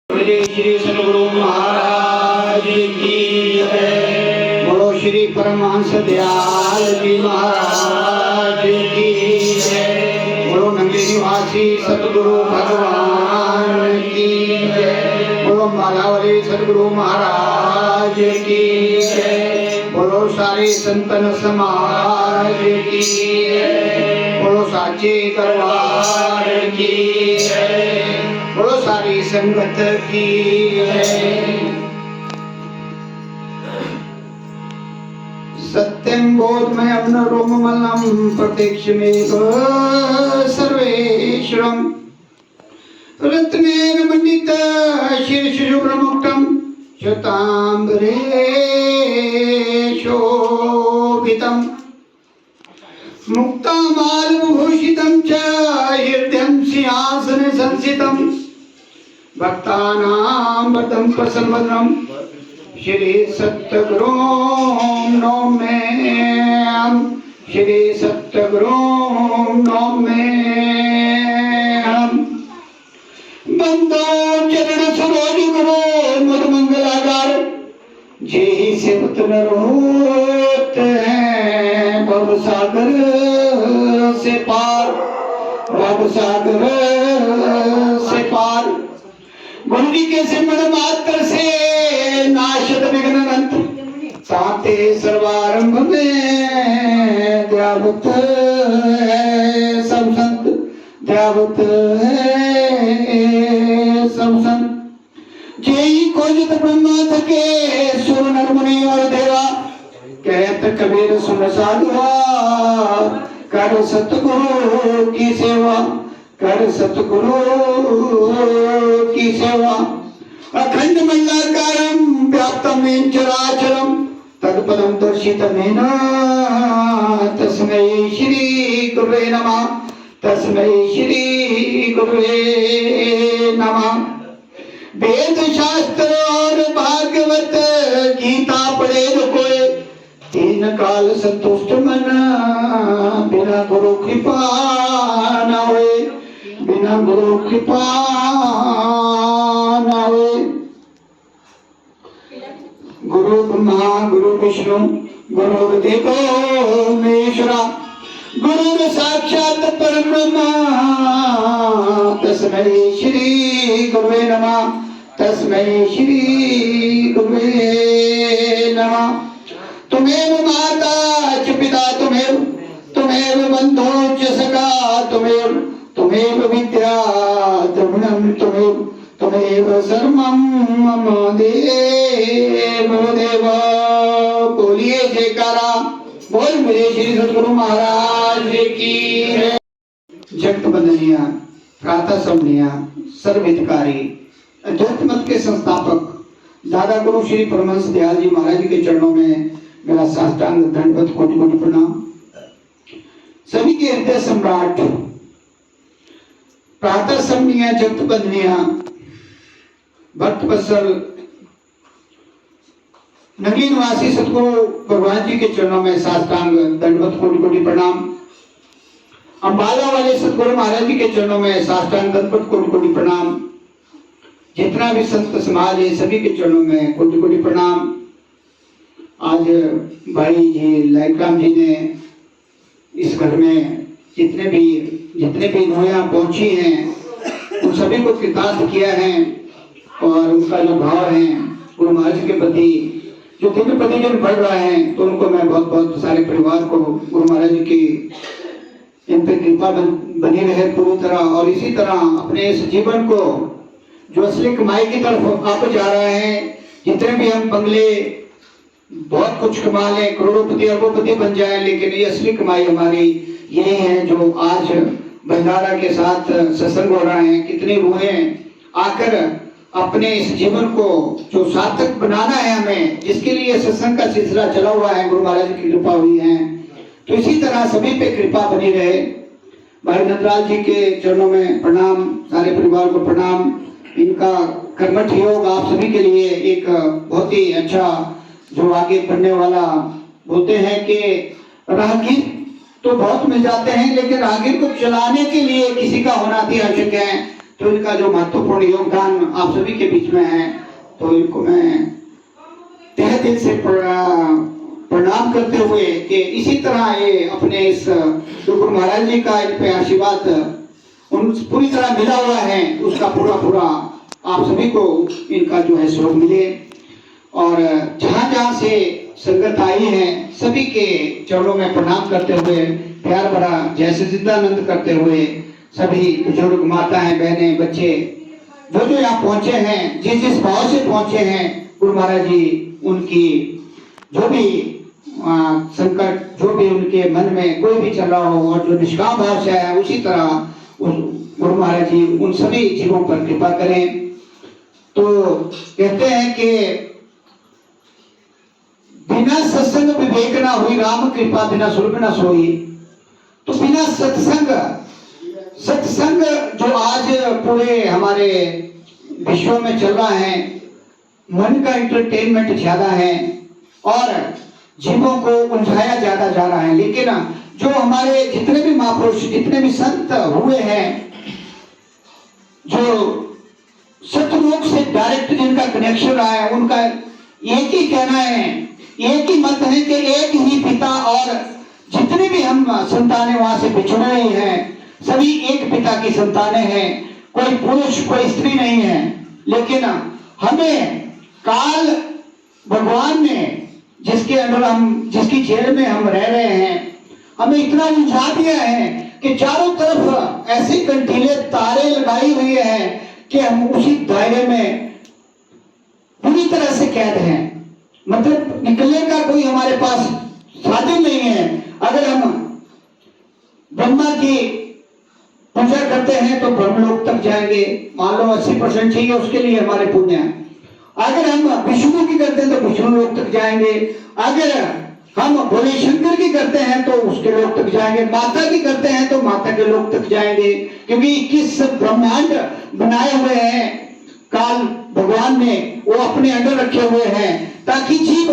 श्री सद्गुरु महाराज की जय। बोलो श्री परमहंस दयाल जी महाराज की जय। बोलो नंदी निवासी सद्गुरु भगवान की जय। बोलो मालावली सद्गुरु महाराज की जय। बोलो सारे संतन समाज की जय। बोलो साचे दरबार की जय। बोलो सारी संगत की जय। सत्यम बोधमयं रोममलम प्रत्यक्षमेव सर्वेश्वरम् रत्नेन मंडित शीर्षशुभ्रमुक्तं शताम्बरे शोभितं मुक्तामालभूषितं च हृदयं सिंहासने संस्थितं भक्तानां वरदं प्रसन्नवदनं श्री सद्गुरु नौमे श्री सद्गुरु नौमे बंदो चरण सरोज गुरु मद मंगलागार जे ही सेवत न रोत है भव सागर से पार भव सागर से पार। गुरु जी के सिमर मात्र से नाशत विघ्न अनंत साते सर्वारंभ में द्यावत है सब संत द्यावत है सब संत। जेई खोजत ब्रह्मा थके सुर नर मुनि और देवा कहत कबीर सुन साधुआ कर सतगुरु की सेवा कर सतगुरु की सेवा। अखंड मंडलाकारं व्याप्तं येन चराचरं तत्पदं दर्शितमेन तस्मै श्री गुरुवे नमः तस्मै श्री गुरुवे नमः। वेद शास्त्र और भागवत गीता पढ़े जो कोई तीन काल संतुष्ट मन बिना गुरु कृपा न होए बिना गुरु कृपा न होए। गुरु ब्रह्मा गुरु विष्णु गुरुर्देवो महेश्वरा गुरु साक्षात परब्रह्म तस्मै श्री गुरुवे नमः तस्मै श्री गुरुवे नमः। तुमेव माता च पिता तुमेव बंधो च सखा तुमेव विद्या द्रविणं तुमेव सर्वं मम देव देव। बोलिए जयकारा बोल मेरे श्री सद्गुरु महाराज की जय। जगत बंदनिया प्रातः समनिया सर्वहितकारी अद्वैत मत के संस्थापक दादा गुरु श्री परमहंस दयाल जी महाराज के चरणों में मेरा साष्टांग दंडवत कोटि कोटि प्रणाम। सभी के हृदय सम्राट प्रातः समनिया जगत बंदनिया भक्त वत्सल नगली निवासी सतगुरु भगवान जी के चरणों में साष्टांग दंडवत कोटि कोटि प्रणाम। अंबाला वाले सतगुरु महाराज जी के चरणों में साष्टांग दंडवत कोटि कोटि प्रणाम। जितना भी संत समाज है सभी के चरणों में कोटि कोटि प्रणाम। आज भाई जी लाइकराम जी ने इस घर में जितने भी नोया पहुंची हैं उन सभी को कृतार्थ किया है और उनका जो भाव है गुरु महाराज के प्रति जो दिन प्रतिदिन बढ़ रहा है तो उनको मैं बहुत सारे परिवार को गुरु महाराज की इन पे कृपा बनी रहे पूरी तरह और इसी तरह अपने इस जीवन को जो असली कमाई की तरफ आप जा रहे हैं जितने भी हम बंगले बहुत कुछ कमा लें करोड़ोंपति अरबोंपति बन जाए लेकिन ये असली कमाई हमारी यही है जो आज भंडारा के साथ सत्संग हो रहा है। कितनी रूहें आकर अपने इस जीवन को जो सार्थक बनाना है हमें जिसके लिए सत्संग का सिलसिला चला हुआ है गुरु महाराज की कृपा हुई है तो इसी तरह सभी पे कृपा बनी रहे। भाई नंदलाल जी के चरणों में प्रणाम सारे परिवार को प्रणाम। इनका कर्मठ योग आप सभी के लिए एक बहुत ही अच्छा जो आगे बढ़ने वाला बोलते हैं कि राहगीर तो बहुत मिल जाते हैं लेकिन राहगीर को चलाने के लिए किसी का होना भी आवश्यक है। तो इनका जो महत्वपूर्ण योगदान आप सभी के बीच में है, तो इनको मैं तहे दिल से प्रणाम करते हुए कि इसी तरह ये अपने इस गुरु महाराज जी का इन पे आशीर्वाद उन पूरी तरह मिला हुआ है, उसका पूरा पूरा आप सभी को इनका जो है सहयोग मिले। और जहाँ जहाँ से संगत आई है सभी के चरणों में प्रणाम करते हुए, प्यार भरा जय सच्चिदानंद करते हुए, सभी बुजुर्ग माताएं बहनें बच्चे जो जो यहाँ पहुंचे हैं, जिस जिस भाव से पहुंचे हैं, गुरु महाराज जी उनकी जो भी संकट, जो भी उनके मन में कोई भी चल रहा हो और जो निष्काम भाव से है, उसी तरह उस गुरु महाराज जी उन सभी जीवों पर कृपा करें। तो कहते हैं कि बिना सत्संग विवेक ना हुई, राम कृपा बिना सुलभ ना सोई। तो बिना सत्संग जो आज पूरे हमारे विश्व में चल रहा है, मन का एंटरटेनमेंट ज्यादा है और जीवों को उलझाया ज्यादा जा रहा है। लेकिन जो हमारे जितने भी महापुरुष, जितने भी संत हुए हैं, जो सतलोक से डायरेक्ट जिनका कनेक्शन रहा है, उनका एक ही कहना है, एक ही मत है कि एक ही पिता, और जितने भी हम संतानें वहां से बिछुड़ रही हैं, सभी एक पिता की संतानें हैं, कोई पुरुष कोई स्त्री नहीं है। लेकिन हमें काल भगवान ने जिसके अंदर हम, जिसकी जेल में हम रह रहे हैं, हमें इतना उलझा दिया है कि चारों तरफ ऐसे कंटीले तारे लगाई हुई है कि हम उसी दायरे में पूरी तरह से कैद हैं। मतलब निकलने का कोई हमारे पास साधन नहीं है। अगर हम ब्रह्मा की पूजा करते हैं तो ब्रह्मलोक तक जाएंगे, मान लो 80% चाहिए उसके लिए हमारे पुण्य। अगर हम विष्णु की करते हैं तो विष्णु लोक तक जाएंगे, अगर हम भोले शंकर की करते हैं तो उसके लोक तक जाएंगे, माता की करते हैं तो माता के लोक तक जाएंगे, क्योंकि 21 ब्रह्मांड बनाए हुए हैं काल भगवान ने, वो अपने अंदर रखे हुए हैं ताकि जीव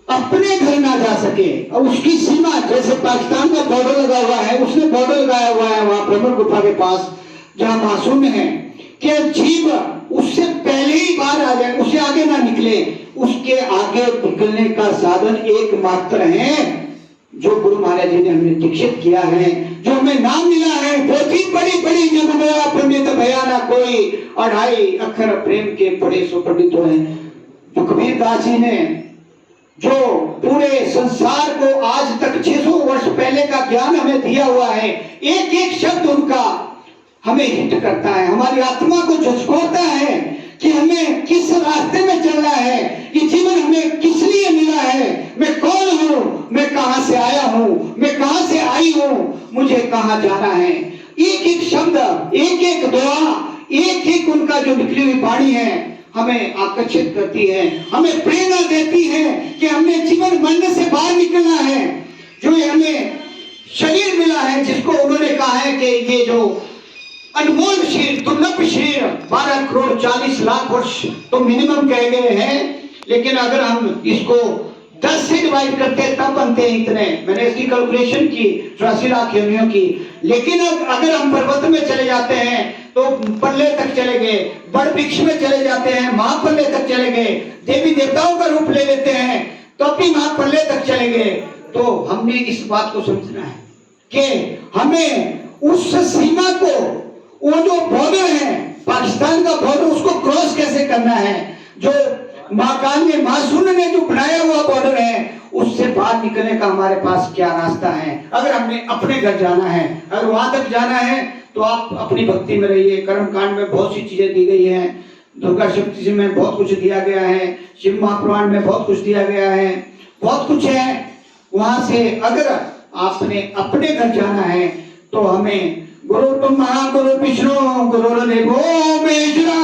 अपने घर ना जा सके। और उसकी सीमा, जैसे पाकिस्तान का बॉर्डर लगा हुआ है, उसने बॉर्डर लगाया हुआ है वहां ब्रह्म गुफा के पास जहां मासूम है, कि जीव उससे पहले ही बाहर आ जाए, उससे आगे ना निकले। उसके आगे निकलने का साधन एकमात्र है जो गुरु महाराज जी ने हमें दीक्षित किया है, जो हमें नाम मिला है। बहुत बड़ी बड़ी जब गया पंडित भया ना कोई, 2.5 अक्षर प्रेम के पढ़े सो पंडित है। तो कबीर दास जी ने जो पूरे संसार को आज तक 600 वर्ष पहले का ज्ञान हमें दिया हुआ है, एक एक शब्द उनका हमें हिट करता है, हमारी आत्मा को झकझोरता है कि हमें किस रास्ते में चलना है, ये जीवन हमें किस लिए मिला है, मैं कौन हूँ, मैं कहां से आया हूँ, मैं कहां से आई हूँ, मुझे कहां जाना है। एक एक शब्द, एक एक दुआ, एक एक उनका जो निकली हुई वाणी है हमें आकर्षित करती है, हमें प्रेरणा देती है कि हमें जीवन मरने से बाहर निकलना है। जो हमें शरीर मिला है, जिसको उन्होंने कहा है कि ये जो अनमोल शरीर, दुर्लभ शरीर, 12 करोड़ 40 लाख वर्ष तो मिनिमम कह गए हैं, लेकिन अगर हम इसको 10 से डिवाइड करते हैं तब बनते हैं इतने। मैंने इसकी कैलकुलेशन की 84 लाख योनियों की। लेकिन अगर हम पर्वत में चले जाते हैं तो पल्ले तक चले गए, बड़ वृक्ष में चले जाते हैं महापल्ले तक चले गए, देवी देवताओं का रूप ले लेते हैं तो भी महापल्ले तक चले गए। तो हमने इस बात को समझना है कि हमें उस सीमा को, वो जो बॉर्डर है पाकिस्तान का बॉर्डर, उसको क्रॉस कैसे करना है, जो महाकाल ने, महाशून्य ने जो बनाया हुआ बॉर्डर है, उससे बाहर निकलने का हमारे पास क्या रास्ता है। अगर हमने अपने घर जाना है, अगर वहां तक जाना है तो आप अपनी भक्ति में रहिए। कर्म कांड में बहुत सी चीजें दी गई हैं, दुर्गा सप्तशती में बहुत कुछ दिया गया है, शिव महापुराण में बहुत कुछ दिया गया है, बहुत कुछ है। वहां से अगर आपने अपने घर जाना है तो हमें गुरु ब्रह्मा गुरु विष्णु गुरुर्देवो महेश्वरा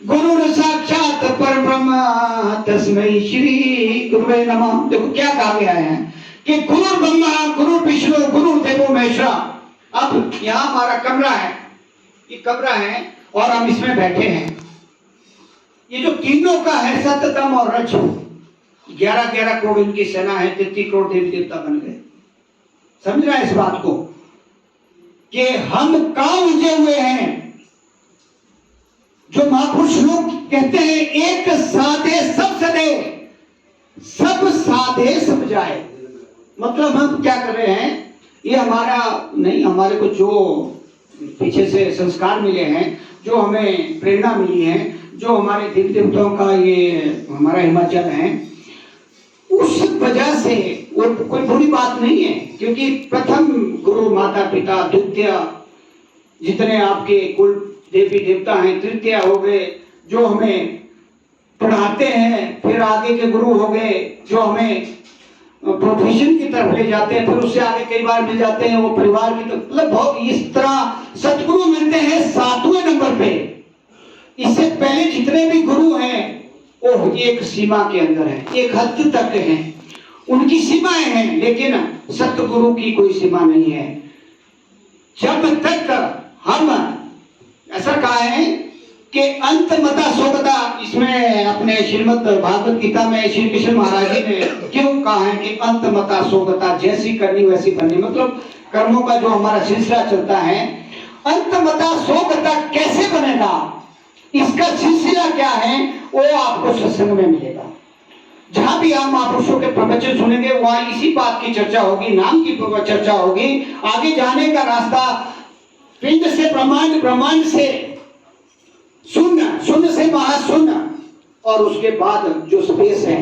गुरु साक्षात परब्रह्म तस्मै श्री गुरुवे नमः। देखो क्या कहा गया है कि गुरु ब्रह्मा गुरु विष्णु गुरुर्देवो महेश्वरा। अब यहाँ हमारा कमरा है, ये कमरा है और हम इसमें बैठे हैं। ये जो तीनों का है सत्य तम और रज, 11-11 करोड़ इनकी सेना है, 33 करोड़ देवी देवता बन गए। समझ रहे हैं इस बात को कि हम कहां उलझे हुए हैं। जो महापुरुष लोग कहते हैं एक साधे सब सदे, सब साधे सब जाए। मतलब हम क्या कर रहे हैं, ये हमारा नहीं, हमारे को जो पीछे से संस्कार मिले हैं, जो हमें प्रेरणा मिली है, जो हमारे देवी देवताओं का ये हमारा हिमाचल है, उस वजह से वो कोई बुरी बात नहीं है। क्योंकि प्रथम गुरु माता पिता, द्वितीय जितने आपके कुल देवी देवता हैं, तृतीय हो गए जो हमें पढ़ाते हैं, फिर आगे के गुरु हो गए जो हमें प्रोफेशन की तरफ ले जाते हैं, फिर उससे आगे कई बार मिल जाते हैं वो परिवार की तरफ। मतलब बहुत इस तरह सतगुरु मिलते हैं 7वें नंबर पे। इससे पहले जितने भी गुरु हैं वो एक सीमा के अंदर है, एक हद तक हैं, उनकी सीमाएं हैं, लेकिन सतगुरु की कोई सीमा नहीं है। जब तक हम ऐसा कहा है कि अंत मता सोगता, इसमें अपने श्रीमद् भागवत गीता में श्री कृष्ण महाराज जी ने क्यों कहा है कि अंत मता सोगता, जैसी करनी वैसी बननी। मतलब कर्मों का जो हमारा सिलसिला चलता है, अंत मता सोगता कैसे बनेगा, इसका सिलसिला क्या है, वो आपको सत्संग में मिलेगा। जहां भी आप महापुरुषों के प्रवचन सुनेंगे वहां इसी बात की चर्चा होगी, नाम की चर्चा होगी। आगे जाने का रास्ता पिंड से ब्रह्मांड, ब्रह्मांड से शून्य, शून्य से महाशून्य, और उसके बाद जो स्पेस है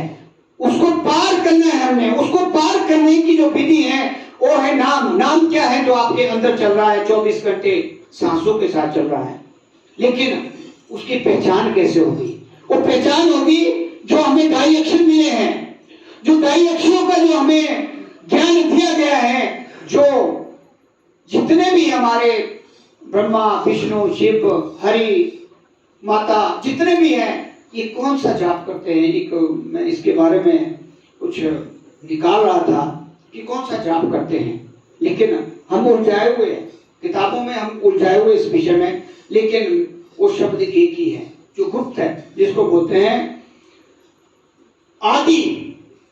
उसको पार करना है हमने। उसको पार करने की जो विधि है वो है नाम। नाम क्या है, जो आपके अंदर चल रहा है, 24 घंटे सांसों के साथ चल रहा है। लेकिन उसकी पहचान कैसे होगी? वो पहचान होगी जो हमें ढाई अक्षर मिले हैं, जो ढाई अक्षरों का जो हमें ज्ञान दिया गया है, जो जितने भी हमारे ब्रह्मा विष्णु शिव हरि माता जितने भी हैं, ये कौन सा जाप करते हैं। एक मैं इसके बारे में कुछ निकाल रहा था कि कौन सा जाप करते हैं, लेकिन हम उलझाए हुए हैं, किताबों में हम उलझाए हुए इस विषय में। लेकिन वो शब्द एक ही है जो गुप्त है, जिसको बोलते हैं आदि।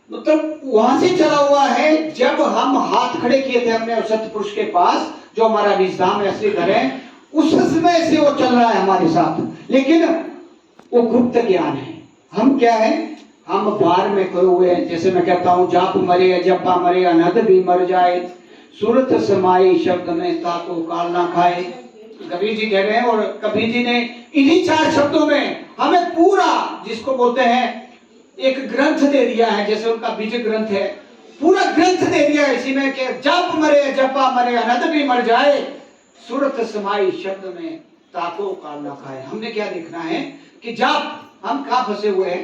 मतलब वहां से चला हुआ है। जब हम हाथ खड़े किए थे हमने सतपुरुष के पास, जो हमारा निजधाम असली घर है, उस समय से वो चल रहा है हमारे साथ। लेकिन वो गुप्त ज्ञान है। हम क्या है, हम बाहर में खोए हुए हैं। जैसे मैं कहता हूँ, जाप मरे जपा मरे अनहद भी मर जाए, सूरत समाई शब्द में ताको काल ना खाए। कबीर जी कह रहे हैं, और कबीर जी ने इन्हीं 4 शब्दों में हमें पूरा, जिसको बोलते हैं एक ग्रंथ दे दिया है, जैसे उनका बीज ग्रंथ है, पूरा ग्रंथ दे दिया है इसी में कि जाप मरे जपा मरे अनहद भी मर जाए, सूरत समाई शब्द में ताको काल ना खाए। हमने क्या देखना है कि जाप, हम कहाँ फंसे हुए हैं।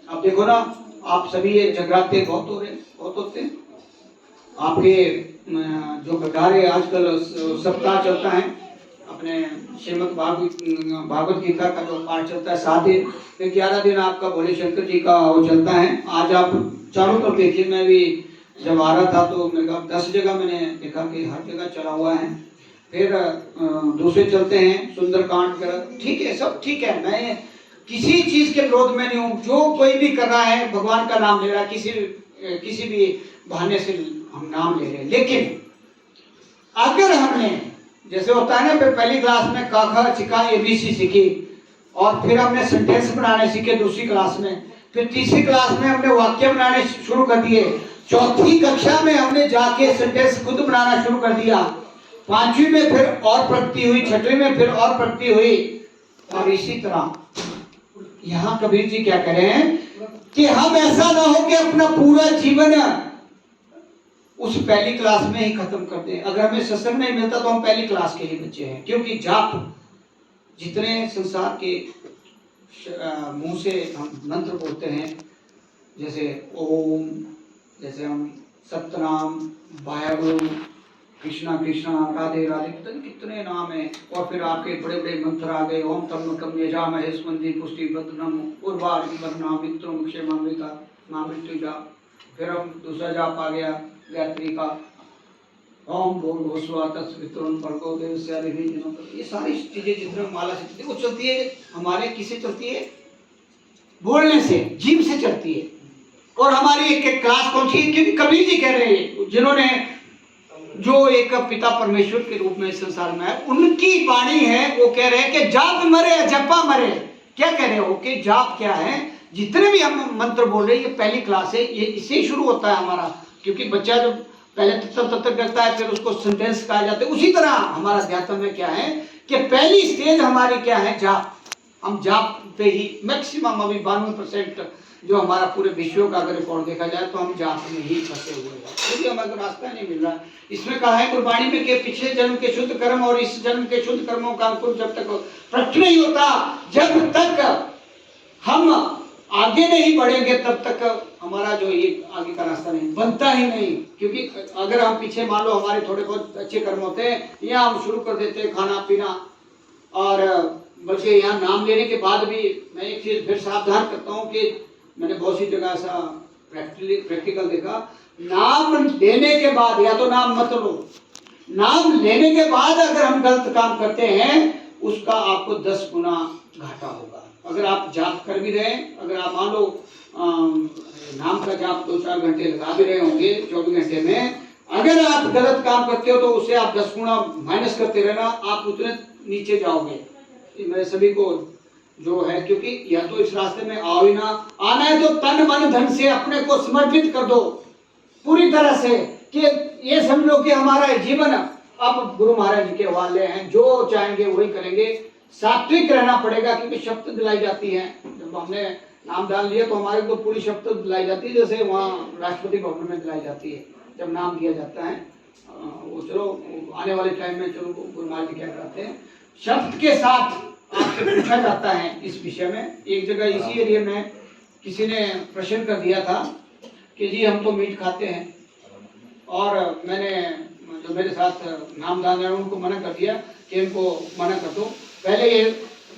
अब देखो ना, आप सभी ये जगराते बहुत हो रहे, बहुत होते हैं। आपके जो गटारे आजकल सप्ताह चलता है, अपने श्रीमद् भागवत गीता का जो पाठ चलता है 7 दिन, फिर 11 दिन आपका भोले शंकर जी का वो चलता है। आज आप चारों तरफ देखिए, मैं भी जब आ रहा था तो मेरे 10 जगह मैंने देखा कि हर जगह चला हुआ है। फिर दूसरे चलते हैं सुंदरकांड कर, ठीक है, सब ठीक है, मैं किसी चीज के विरोध में नहीं हूँ। जो कोई भी कर रहा है भगवान का नाम ले रहा है, किसी भी बहाने से हम नाम ले रहे हैं। लेकिन अगर हमने, जैसे होता है ना, पहली क्लास में क ख चिका ABC सीखी, और फिर हमने सेंटेंस बनाने सीखे दूसरी क्लास में, फिर तीसरी क्लास में हमने वाक्य बनाने शुरू कर दिए, चौथी कक्षा में हमने जाके सेंटेंस खुद बनाना शुरू कर दिया, 5वीं में फिर और प्रगति हुई, 6वीं में फिर और प्रगति हुई, और इसी तरह यहाँ कबीर जी क्या कह रहे हैं कि हम ऐसा ना हो कि अपना पूरा जीवन उस पहली क्लास में ही खत्म कर दें। अगर हमें सत्संग नहीं मिलता तो हम पहली क्लास के ही बच्चे हैं। क्योंकि जाप, जितने संसार के मुंह से हम मंत्र बोलते हैं, जैसे ओम, जैसे हम सतनाम, वाहेगुरु, कृष्णा कृष्णा, राधे राधे, पता नहीं कितने नाम हैं। और फिर आपके बड़े बड़े मंत्र आ गए, ओम तम कम यजामहे स्मंदी पुष्टि बदनम उर्वारुक वरना मित्रों क्षेमामृता मामृत्यु जाप। फिर हम दूसरा जाप आ गया गायत्री का, ओम भूर्भुवस्सुः तत्सवितुर्वरेण्यं भर्गो देवस्य धीमहि धियो यो न। ये सारी चीजें जितने माला से चलती है, वो चलती है हमारे किससे चलती है? बोलने से, जीभ से चलती है। और हमारी एक एक क्लास कौन सी है? क्योंकि कबीर जी कह रहे हैं, जिन्होंने जो एक पिता परमेश्वर के रूप में इस संसार में है, उनकी वाणी है। वो कह रहे हैं कि जाप मरे जपा मरे। क्या कह रहे हो कि जाप क्या है? जितने भी हम मंत्र बोल रहे हैं, ये पहली क्लास है, ये इससे ही शुरू होता है हमारा। क्योंकि बच्चा जब पहले तत्व करता है, फिर उसको सेंटेंस कहा जाता है। उसी तरह हमारा अध्यात्म में क्या है कि पहली स्टेज हमारी क्या है? जाप। हम जाप पे ही मैक्सिमम अभी 92% जो हमारा पूरे विश्व का अगर रिकॉर्ड देखा जाए तो हम जाप में ही फंसे हुए हैं, क्योंकि हमें तो रास्ता नहीं मिल रहा। इसमें कहा है गुरबाणी में कि पिछले जन्म के शुद्ध कर्म और इस जन्म के शुद्ध कर्मों का अंकुर जब तक प्रकट नहीं होता, जब तक हम आगे नहीं बढ़ेंगे, तब तक हमारा जो ये आगे का रास्ता नहीं बनता ही नहीं। क्योंकि अगर हम पीछे मान लो हमारे थोड़े बहुत अच्छे कर्म होते हैं, यहाँ हम शुरू कर देते हैं खाना पीना, और बल्कि यहाँ नाम लेने के बाद भी मैं एक चीज फिर सावधान करता हूँ कि मैंने बहुत सी जगह ऐसा प्रैक्टिकल देखा, नाम लेने के बाद या तो नाम मत लो, नाम लेने के बाद अगर हम गलत काम करते हैं उसका आपको 10 गुना घाटा होगा। अगर आप जाप कर भी रहे, अगर आप मान लो नाम का जाप 2-4 घंटे लगा भी रहे होंगे 24 घंटे में, अगर आप गलत काम करते हो तो उससे आप 10 गुना माइनस करते रहना, आप उतने नीचे जाओगे। मेरे सभी को जो है, क्योंकि या तो इस रास्ते में आओ ही ना, आना है तो तन मन धन से अपने को समर्पित कर दो पूरी तरह से, कि ये समझो कि हमारा जीवन अब गुरु महाराज जी के हवाले हैं, जो चाहेंगे वही करेंगे। सात्विक रहना पड़ेगा, क्योंकि शपथ दिलाई जाती है। जब हमने नाम डाल लिया तो हमारे को पूरी शपथ दिलाई जाती है, जैसे वहाँ राष्ट्रपति भवन में दिलाई जाती है जब नाम दिया जाता है। वो चलो आने वाले टाइम में चलो गुरु महाराज जी क्या करते हैं, शब्द के साथ आपसे पूछा जाता है इस विषय में। एक जगह इसी एरिया में किसी ने प्रश्न कर दिया था कि जी हम तो मीट खाते हैं, और मैंने जो मेरे साथ नामदान है उनको मना कर दिया कि इनको मना कर दो, पहले ये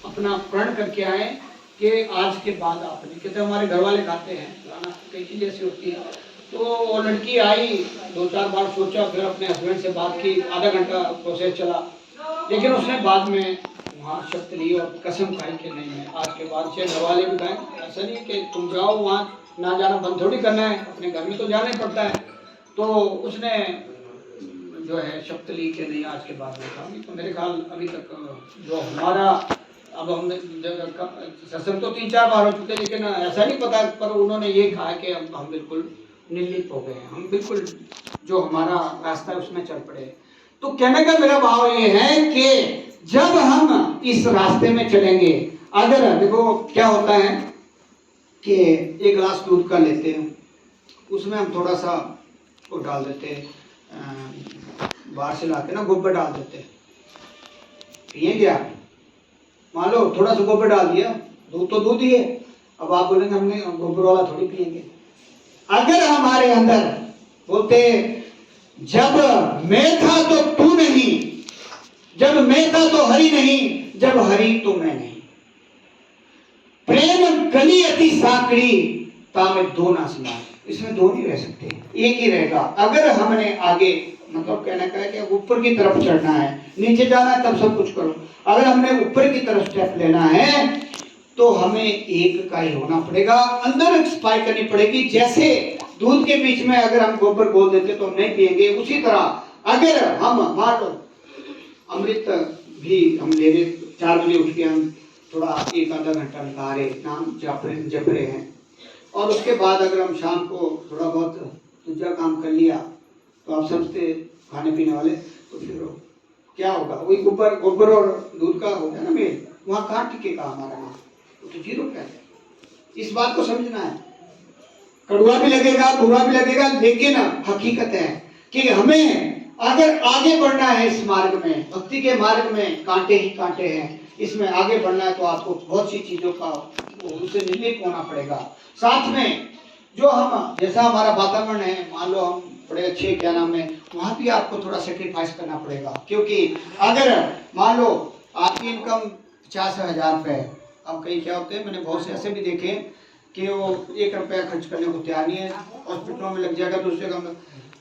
अपना प्रण करके आए कि आज के बाद आप नहीं। कहते हमारे घर वाले खाते हैं, कई चीज़ें ऐसी होती है। तो वो लड़की आई, 2-4 बार सोचा, फिर अपने हस्बैंड से बात की, आधा घंटा प्रोसेस चला, लेकिन उसने बाद में वहाँ शब्द ली और कसम खाई कि नहीं है आज के बाद से। घर वाले भी कहें ऐसा नहीं कि तुम जाओ वहाँ, ना जाना बंद थोड़ी करना है, अपने घर में तो जाना ही पड़ता है। तो उसने जो है शब्द ली कि नहीं आज के बाद में खाऊंगी। तो मेरे ख्याल अभी तक जो हमारा, अब हमने सत्संग तो 3-4 बार हो चुके, लेकिन ऐसा नहीं पता, पर उन्होंने ये कहा कि अब हम बिल्कुल निर्लिप्त हो गए हैं, हम बिल्कुल जो हमारा रास्ता है उसमें चल पड़े। तो कहने का मेरा भाव ये है कि जब हम इस रास्ते में चलेंगे, अगर देखो क्या होता है कि एक गिलास दूध का लेते हैं, उसमें हम थोड़ा सा वो डाल देते हैं, बाहर से लाके ना गोबर डाल देते हैं, पिएंगे आप? मान लो थोड़ा सा गोबर डाल दिया, दूध तो दूध ही है, अब आप बोलेंगे हमने गोबर वाला थोड़ी पिएंगे। अगर हमारे अंदर बोलते जब मैं था तो तू नहीं, जब मैं था तो हरि नहीं, जब हरि तो मैं नहीं, प्रेम गली अति साकड़ी तामे दो ना सिला, इसमें दो नहीं रह सकते, एक ही रहेगा। अगर हमने आगे, मतलब कहने का है कि ऊपर की तरफ चढ़ना है, नीचे जाना है तब सब कुछ करो, अगर हमने ऊपर की तरफ स्टेप लेना है तो हमें एक का ही होना पड़ेगा, अंदर सफाई करनी पड़ेगी। जैसे दूध के बीच में अगर हम गोबर बोल देते तो हम नहीं पिएंगे, उसी तरह अगर हम मान लो अमृत भी हम ले रहे, 4 बजे उठ के हम थोड़ा 1-आधा घंटा लगा रहे, नाम जप रहे हैं, और उसके बाद अगर हम शाम को थोड़ा बहुत दूसरा काम कर लिया, तो आप समझते खाने पीने वाले, तो फिर क्या होगा, वही गोबर और दूध का हो गया ना मेल, वहाँ कहाँ टिकेगा हमारा नाम, तो 0 कहते। इस बात को समझना है, कड़वा भी लगेगा, बुरा भी लगेगा, लेकिन हकीकत है कि हमें अगर आगे बढ़ना है इस मार्ग में, भक्ति के मार्ग में कांटे ही कांटे हैं, इसमें आगे बढ़ना है तो आपको बहुत सी चीजों का उनसे निर्लिप्त होना पड़ेगा। साथ में जो हम, जैसा हमारा वातावरण है, मान लो हम बड़े अच्छे क्या नाम है, वहाँ भी आपको थोड़ा सेक्रीफाइस करना पड़ेगा। क्योंकि अगर मान लो आपकी इनकम 50,000 रुपये, अब कहीं क्या होते हैं, मैंने बहुत से ऐसे भी देखे कि वो 1 रुपया खर्च करने को तैयार नहीं है, हॉस्पिटलों में लग जाएगा, दूसरे काम में।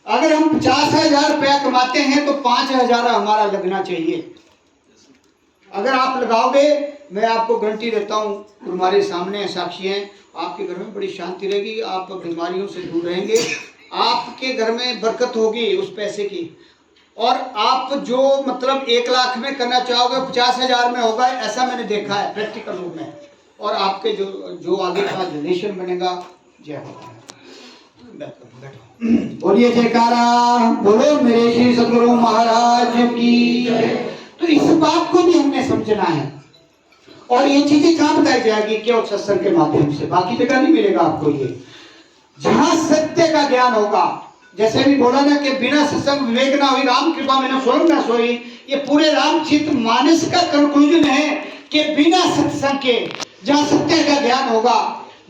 अगर हम 50,000 रुपया कमाते हैं तो 5,000 हमारा लगना चाहिए। अगर आप लगाओगे, मैं आपको गारंटी देता हूँ, हमारे सामने साक्षी हैं, आपके घर में बड़ी शांति रहेगी, आप बीमारियों से दूर रहेंगे, आपके घर में बरकत होगी उस पैसे की। और आप जो मतलब 1 लाख में करना चाहोगे 50,000 में होगा, ऐसा मैंने देखा है प्रैक्टिकल रूप में। और आपके जो आगे का जनरेशन बनेगा, जय हो। बोलिए जयकारा, बोलो मेरे श्री सदगुरु महाराज की। तो इस बात को भी हमने समझना है, और ये चीजें कहाँ बताई जाएगी? केवल सत्संग के माध्यम से, बाकी जगह नहीं मिलेगा आपको। ये जहां सत्य का ज्ञान होगा, जैसे भी बोला ना कि बिना सत्संग विवेक ना हुई, राम कृपा में स्वयं ना सोई, ये पूरे रामचरित मानस का कंक्लूजन है कि बिना सत्संग के जहां सत्य का ज्ञान होगा,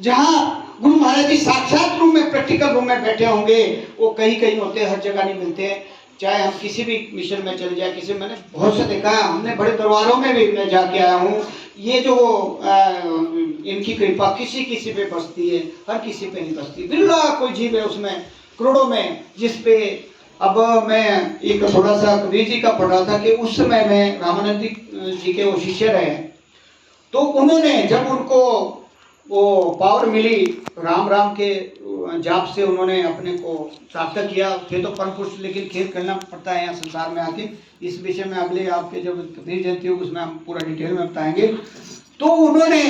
जहां गुरु महाराज जी साक्षात रूप में प्रैक्टिकल रूम में बैठे होंगे, वो कहीं कहीं होते हैं, हर जगह नहीं मिलते हैं। चाहे हम किसी भी मिशन में चले जाए, किसी मैंने बहुत से देखा है, हमने बड़े दरबारों में भी मैं जाके आया हूँ। ये जो इनकी कृपा किसी किसी पे बसती है, हर किसी पे नहीं बसती। बिरला कोई जीव है उसमें करोड़ों में, जिसपे अब मैं एक थोड़ा सा कबीर जी का पढ़ रहा था कि उस समय में रामानंद जी के वो शिष्य रहे, तो उन्होंने जब उनको वो पावर मिली राम राम के जाप से, उन्होंने अपने को सार्थक किया। थे तो परम पुरुष, लेकिन खेल करना पड़ता है यहाँ संसार में आके। इस विषय में अगले आपके जब कबीर जयंती होगी उसमें हम पूरा डिटेल में बताएंगे। तो उन्होंने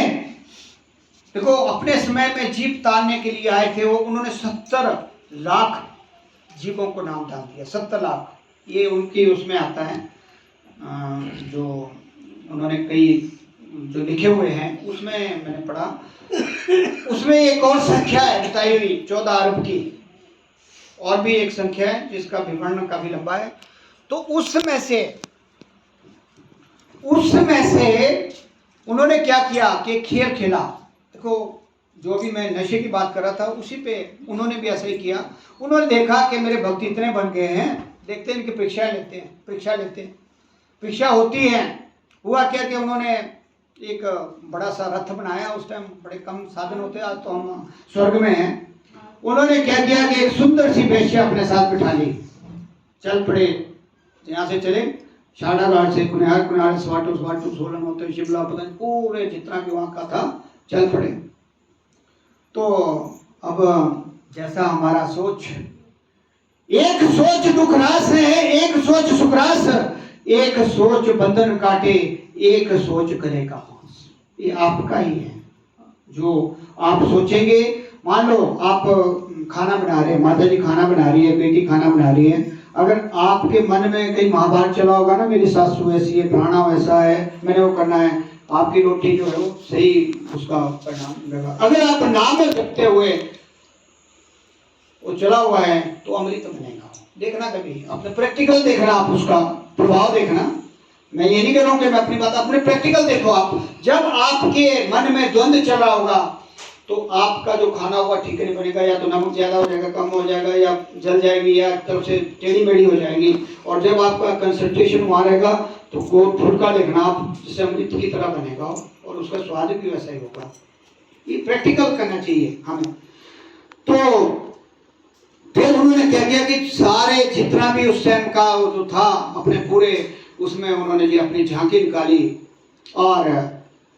देखो अपने समय में जीव तारने के लिए आए थे वो, उन्होंने 70 लाख जीवों को नाम दान दिया। 70 लाख, ये उनकी उसमें आता है जो उन्होंने कई जो लिखे हुए हैं, उसमें मैंने पढ़ा। उसमें एक और संख्या है बताई हुई 14 अरब की, और भी एक संख्या है जिसका विवरण काफी लंबा है। तो उसमें से उन्होंने क्या किया कि खेल खेला। देखो जो भी मैं नशे की बात कर रहा था, उसी पे उन्होंने भी ऐसा ही किया। उन्होंने देखा कि मेरे भक्त इतने बन गए हैं, देखते हैं इनकी परीक्षा लेते हैं। परीक्षा होती है। हुआ क्या कि उन्होंने एक बड़ा सा रथ बनाया। उस टाइम बड़े कम साधन होते, आज तो हम स्वर्ग में हैं। उन्होंने क्या किया कि एक सुंदर सी वेश्या अपने साथ बिठा ली। चल पड़े, यहाँ से चले शाड़ा घाट से कुनिहार स्वाटू सोलन होते शिमला, पता नहीं पूरे जितना भी वहाँ का था, चल पड़े। तो अब जैसा हमारा सोच, एक सोच दुख रास है, एक सोच सुख रास, एक सोच बंधन काटे, एक सोच करेगा पास। ये आपका ही है जो आप सोचेंगे। मान लो आप खाना बना रहे हैं, माता जी खाना बना रही है, बेटी खाना बना रही है। अगर आपके मन में कहीं महाभारत चला होगा ना, मेरी सासू ऐसी है, फलाना वैसा है, मैंने वो करना है, आपकी रोटी जो है वो सही उसका परिणाम मिलेगा। अगर आप नाम में जपते हुए वो चला हुआ है तो अमृत बनेगा। देखना कभी अपने प्रैक्टिकल देखना, आप उसका प्रभाव देखना। मैं ये नहीं कह रहा हूं कि मैं अपनी बात, अपने प्रैक्टिकल देखो आप। जब आपके मन में द्वंद्व चल रहा होगा तो आपका जो खाना होगा ठीक नहीं बनेगा, या तो नमक ज्यादा हो जाएगा, कम हो जाएगा, या जल जाएगी, या तरफ से टेढ़ी मेढ़ी हो जाएगी। और जब आपका कंसंट्रेशन वहां रहेगा तो गोल फुलका देखना आप, जिससे अमृत की तरह बनेगा और उसका स्वाद भी वैसा ही होगा। ये प्रैक्टिकल करना चाहिए हमें। तो फिर उन्होंने क्या किया कि सारे जितना भी उस टाइम का जो था अपने पूरे उसमें उन्होंने जी अपनी झांकी निकाली। और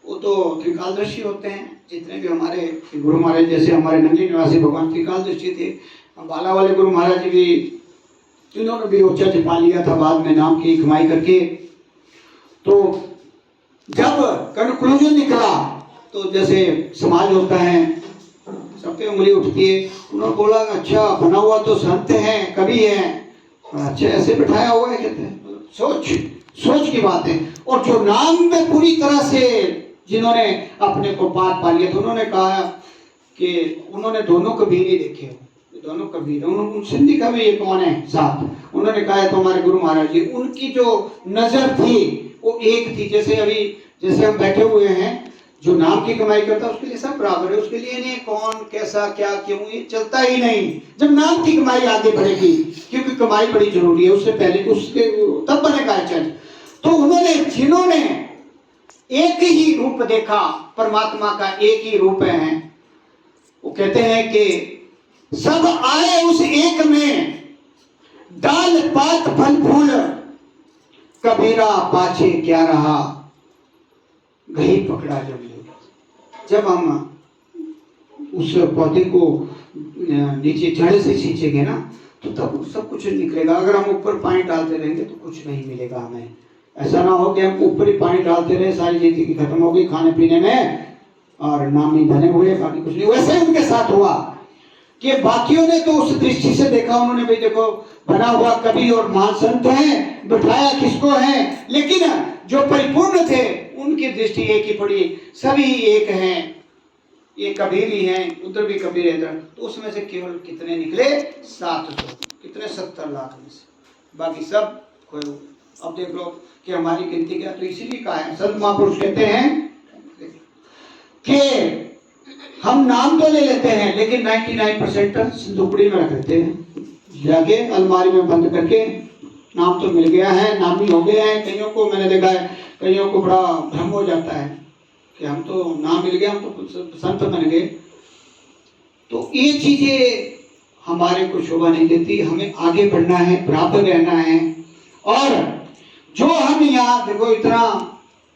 वो तो त्रिकालदर्शी होते हैं जितने भी हमारे गुरु महाराज, जैसे हमारे नंदी निवासी भगवान त्रिकालदर्शी थे। बाला वाले गुरु महाराज जी भी, इन्होंने भी ऊंचा छिपा लिया था बाद में नाम की कमाई करके। तो जब कंक्लूजन निकला तो जैसे समाज होता है, सब पे उंगली उठती है। उन्होंने बोला अच्छा बना हुआ तो संत है, कवि है, अच्छा ऐसे बिठाया हुआ है, कहते हैं सोच की बात है। और जो नाम में पूरी तरह से जिन्होंने अपने को पार पा लिया, तो उन्होंने कहा कि उन्होंने दोनों कबीर ही देखे हो, दोनों कबीर। उनसे दिखा भी ये कौन है साथ। उन्होंने कहा तो हमारे गुरु महाराज जी, उनकी जो नजर थी वो एक थी। जैसे अभी जैसे हम बैठे हुए हैं, जो नाम की कमाई करता है उसके लिए सब बराबर है, उसके लिए नहीं कौन कैसा क्या क्यों, ये चलता ही नहीं। जब नाम की कमाई आगे बढ़ेगी, क्योंकि कमाई बड़ी जरूरी है, उससे पहले उसके तब बनेगा चल। तो उन्होंने जिन्होंने एक ही रूप देखा, परमात्मा का एक ही रूप है, वो कहते हैं कि सब आए उस एक में, डाल पात फल फूल, कबीरा पाछे क्या रहा, घई पकड़ा जब हम उस पौधे को नीचे जड़ से सींचेंगे ना, तो तब सब कुछ निकलेगा। अगर हम ऊपर पानी डालते रहेंगे तो कुछ नहीं मिलेगा हमें। ऐसा ना हो कि हम ऊपर ही पानी डालते रहे, सारी जिंदगी खत्म हो गई खाने पीने में और नाम नहीं धने हुए, बाकी कुछ नहीं। वैसे ही उनके साथ हुआ कि बाकियों ने तो उस दृष्टि से देखा, उन्होंने भी देखो बना हुआ कवि और महान संत हैं, बिठाया किसको है, लेकिन जो परिपूर्ण थे उनकी दृष्टि एक ही पड़ी, सभी एक हैं, ये कबीर ही हैं, उधर भी कबीर है। तो उसमें से केवल कितने निकले? 700, कितने 70 लाख में से, बाकी सब खोए। अब देख लो कि हमारी गिनती क्या, तो इसीलिए कहा है संत महापुरुष कहते हैं कि हम नाम तो ले लेते हैं लेकिन 99% सिंदूकड़ी में रख देते हैं, जाके अलमारी में बंद करके। नाम तो मिल गया है, नामी हो गया है। कईयों को मैंने देखा है, कईयों को बड़ा भ्रम हो जाता है कि हम तो नाम मिल गया, हम तो संत बन गए। तो ये चीजें हमारे को शोभा नहीं देती। हमें आगे बढ़ना है, बराबर रहना है। और जो हम यहाँ देखो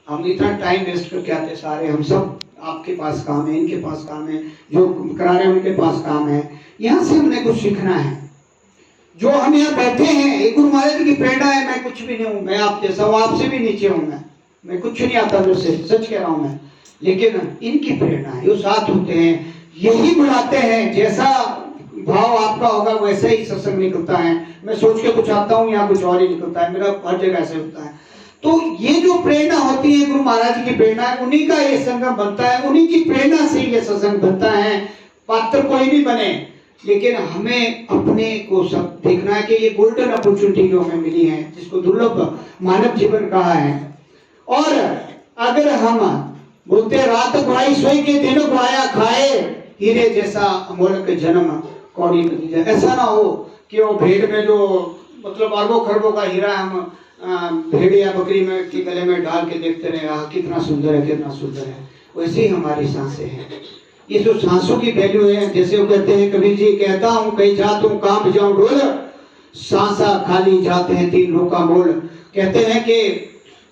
हम इतना टाइम वेस्ट करके आते सारे, हम सब आपके पास काम है, इनके पास काम है, जो करा रहे हैं उनके पास काम है। यहाँ से हमने कुछ सीखना है। जो हम यहाँ बैठे हैं, एक गुरु महाराज जी की प्रेरणा है। मैं कुछ भी नहीं हूँ, मैं आप जैसा हूँ, आपसे भी नीचे हूँ, मैं कुछ नहीं आता मुझसे, सच कह रहा हूँ मैं। लेकिन इनकी प्रेरणा है, वो साथ होते हैं, यही बढ़ाते हैं। जैसा भाव आपका होगा वैसे ही सत्संग निकलता है। मैं सोच के कुछ आता हूँ, यहाँ कुछ और ही निकलता है, मेरा हर जगह ऐसे होता है। तो ये जो प्रेरणा होती है, गुरु महाराज जी की प्रेरणा है, उन्हीं का ये संगम बनता है, उन्हीं की प्रेरणा से ये सत्संग बनता है। पात्र कोई भी बने, लेकिन हमें अपने को सब देखना है कि ये गोल्डन अपॉर्चुनिटी जो हमें मिली है, जिसको दुर्लभ मानव जीवन कहा है। और अगर हम बोलते रात गुआई सोई के दिनों गुआया खाए, हीरे जैसा अमोलक जन्म कौड़ी नतीजा। ऐसा ना हो कि वो भेड़ में जो मतलब अरबों खरबों का हीरा हम भेड़ या बकरी में के गले में डाल के देखते रहे, कितना सुंदर है, कितना सुंदर है। वैसे ही हमारी सांसें हैं। ये जो सांसों की वैल्यू है, जैसे वो कहते हैं कबीर जी, कहता हूँ कहीं जाता हूँ कांप जाऊं डोल, सांसा खाली जाते हैं 3 लोग का मोल। कहते हैं कि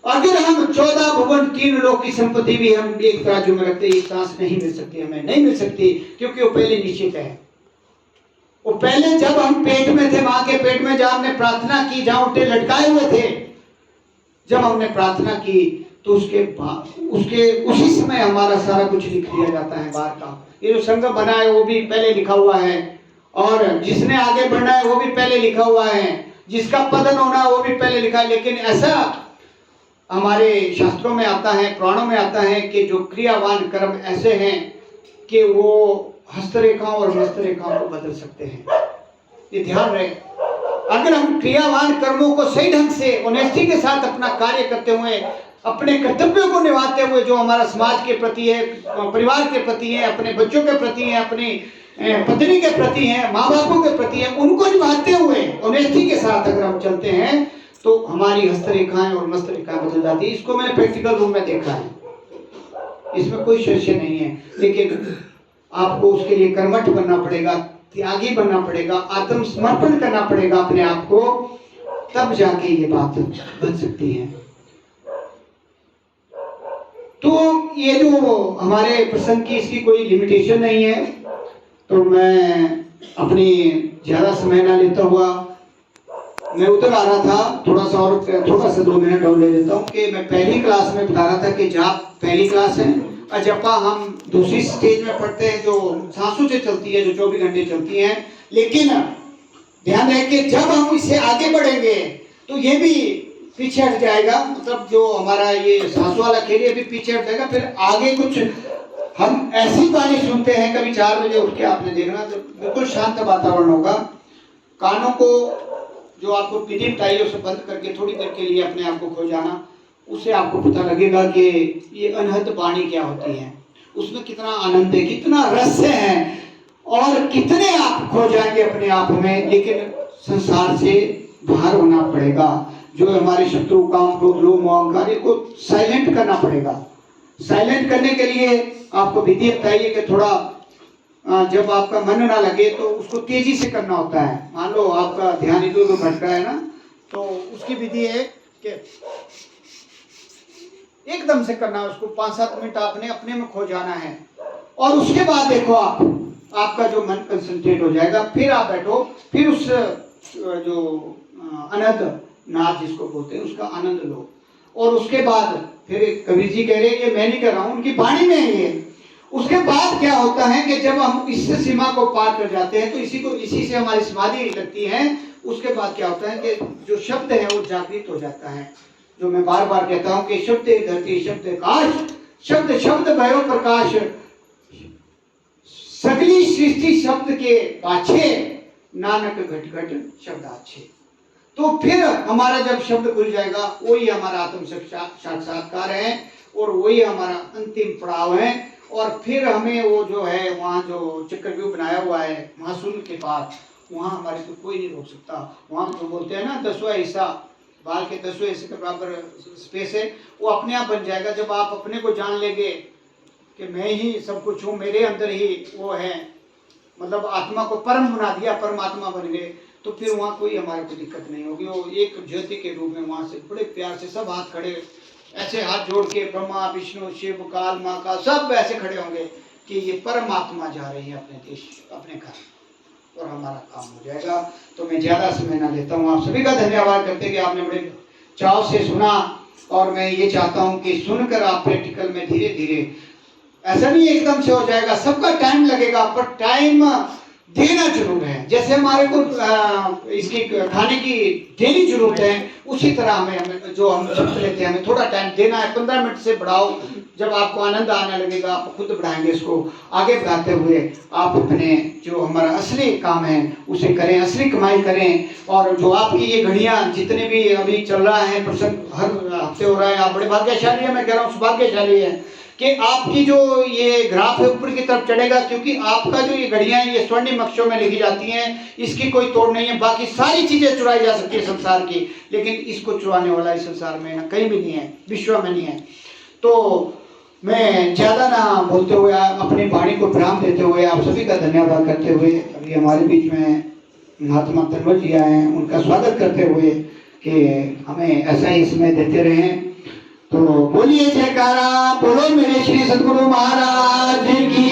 अगर हम 14 भुवन 3 लोग की संपत्ति भी हम एक तराजू में रखते, एक सांस नहीं मिल सकती, हमें नहीं मिल सकती, क्योंकि वो पहले निश्चित है। वो पहले जब हम पेट में थे, माँ के पेट में, जब हमने प्रार्थना की, जहां उल्टे लटकाए हुए थे, जब हमने प्रार्थना की, तो उसके उसी समय हमारा सारा कुछ लिख दिया जाता है बाहर का। ये जो संगम बना है वो भी पहले लिखा हुआ है, और जिसने आगे बढ़ना है वो भी पहले लिखा हुआ है, जिसका पतन होना है वो भी पहले लिखा है। लेकिन ऐसा हमारे शास्त्रों में आता है, पुराणों में आता है कि जो क्रियावान कर्म ऐसे हैं कि वो हस्तरेखाओं और मस्तरेखाओं को बदल सकते हैं। ये ध्यान रहे। अगर हम क्रियावान कर्मों को सही ढंग से ऑनेस्टी के साथ अपना कार्य करते हुए, अपने कर्तव्यों को निभाते हुए, जो हमारा समाज के प्रति है, परिवार के प्रति है, अपने बच्चों के प्रति है, अपनी पत्नी के प्रति है, माँ बापों के प्रति है, उनको निभाते हुए ऑनेस्टी के साथ अगर हम चलते हैं तो हमारी हस्तरेखाएं और मस्तरेखाएं बदल जाती है। इसको मैंने प्रैक्टिकल रूप में देखा है, इसमें कोई संशय नहीं है। लेकिन आपको उसके लिए कर्मठ बनना पड़ेगा, त्यागी बनना पड़ेगा, आत्मसमर्पण करना पड़ेगा अपने आप को, तब जाके ये बात बन सकती है। तो ये जो हमारे प्रसंग की, इसकी कोई लिमिटेशन नहीं है। तो मैं अपनी ज्यादा समय ना लेता हुआ, मैं उधर आ रहा था, थोड़ा सा 2 मिनट और ले लेता हूँ कि मैं पहली क्लास में बता रहा था कि जाप पहली क्लास है, अजपा हम दूसरी स्टेज में पढ़ते हैं, जो सांसों से चलती है, जो 24 घंटे चलती है। लेकिन ध्यान रहे कि जब हम इससे आगे बढ़ेंगे तो ये भी पीछे हट जाएगा। मतलब जो हमारा ये सांसों वाला खेल है भी पीछे हट जाएगा। फिर आगे कुछ हम ऐसी कहानी सुनते हैं, कभी 4 बजे उठ के आपने देखना, तो बिल्कुल शांत वातावरण होगा। कानों को जो आपको पीढ़ी चाहिए उसे बंद करके थोड़ी देर के लिए अपने आप को खो जाना, उससे आपको पता लगेगा कि ये अनहद वाणी क्या होती है, उसमें कितना आनंद है, कितना रहस्य है, और कितने आप खो जाएंगे अपने आप में। लेकिन संसार से बाहर होना पड़ेगा। जो हमारे शत्रु, काम, क्रोध, लोभ, मोह, अहंकार को साइलेंट करना पड़ेगा। साइलेंट करने के लिए आपको विधि बताइए कि थोड़ा जब आपका मन ना लगे तो उसको तेजी से करना होता है। मान लो आपका ध्यान इधर उधर भटका है ना, तो उसकी विधि है कि एकदम से करना है उसको। 5-7 मिनट आपने अपने में खो जाना है, और उसके बाद देखो आप आपका जो मन कंसंट्रेट हो जाएगा, फिर आप बैठो, फिर उस जो अनंत नाद जिसको बोलते हैं उसका आनंद लो। और उसके बाद फिर कबीर जी कह रहे हैं, ये मैं नहीं कर रहा हूं, उनकी वाणी में है ये। उसके बाद क्या होता है कि जब हम इस सीमा को पार कर जाते हैं तो इसी से हमारी समाधि लगती है। उसके बाद क्या होता है कि जो शब्द है वो जागृत हो जाता है। जो मैं बार बार कहता हूं कि शब्द धरती शब्द आकाश, शब्द शब्द भयो प्रकाश, सगली सृष्टि शब्द के पाछे, नानक घट घट शब्द आछे। तो फिर हमारा जब शब्द खुल जाएगा, वही हमारा आत्म साक्षात्कार है और वही हमारा अंतिम पड़ाव है। और फिर हमें वो जो है वहाँ जो चक्रव्यूह बनाया हुआ है महाशून्य के पास, वहाँ हमारे को कोई नहीं रोक सकता। वहाँ जो बोलते हैं ना 10वां हिस्सा, बाल के 10वें हिस्से के बराबर स्पेस है, वो अपने आप बन जाएगा। जब आप अपने को जान लेंगे कि मैं ही सब कुछ हूँ, मेरे अंदर ही वो है, मतलब आत्मा को परम बना दिया, परमात्मा बन गए, तो फिर वहाँ कोई हमारे को दिक्कत नहीं होगी। वो एक ज्योति के रूप में वहाँ से बड़े प्यार से सब हाथ खड़े, ऐसे हाथ जोड़ के ब्रह्मा विष्णु शिव काल माँ का सब ऐसे खड़े होंगे कि ये परमात्मा जा रही है अपने देश अपने घर, और हमारा काम हो जाएगा। तो मैं ज़्यादा समय ना लेता हूँ, आप सभी का धन्यवाद करते कि आपने बड़े चाव से सुना। और मैं ये चाहता हूँ कि सुनकर आप प्रैक्टिकल में धीरे धीरे, ऐसा नहीं एकदम से हो जाएगा, सबका टाइम लगेगा, पर टाइम देना जरूर है। जैसे हमारे को इसकी खाने की डेली जरूरत है, उसी तरह हमें जो हम शब्द लेते हैं हमें थोड़ा टाइम देना है। 15 मिनट से बढ़ाओ, जब आपको आनंद आने लगेगा आप खुद बढ़ाएंगे इसको। आगे बढ़ाते हुए आप अपने जो हमारा असली काम है उसे करें, असली कमाई करें। और जो आपकी ये घड़ियाँ जितने भी अभी चल रहा है, प्रसंग हर हफ्ते हो रहा है, आप बड़े भाग्यशाली है, मैं कह रहा हूँ सौभाग्यशाली है कि आपकी जो ये ग्राफ है ऊपर की तरफ चढ़ेगा, क्योंकि आपका जो ये घड़ियां हैं ये स्वर्णिम अक्षरों में लिखी जाती हैं, इसकी कोई तोड़ नहीं है। बाकी सारी चीजें चुराई जा सकती है संसार की, लेकिन इसको चुराने वाला इस संसार में ना कहीं भी नहीं है, विश्व में नहीं है। तो मैं ज्यादा ना बोलते हुए, अपनी वाणी को विराम देते हुए, आप सभी का धन्यवाद करते हुए, अभी हमारे बीच में महात्मा तनवर जी आए हैं, उनका स्वागत करते हुए कि हमें ऐसा ही समय देते रहें। तो बोलिए जयकारा, बोलो मेरे श्री सद्गुरु महाराज की।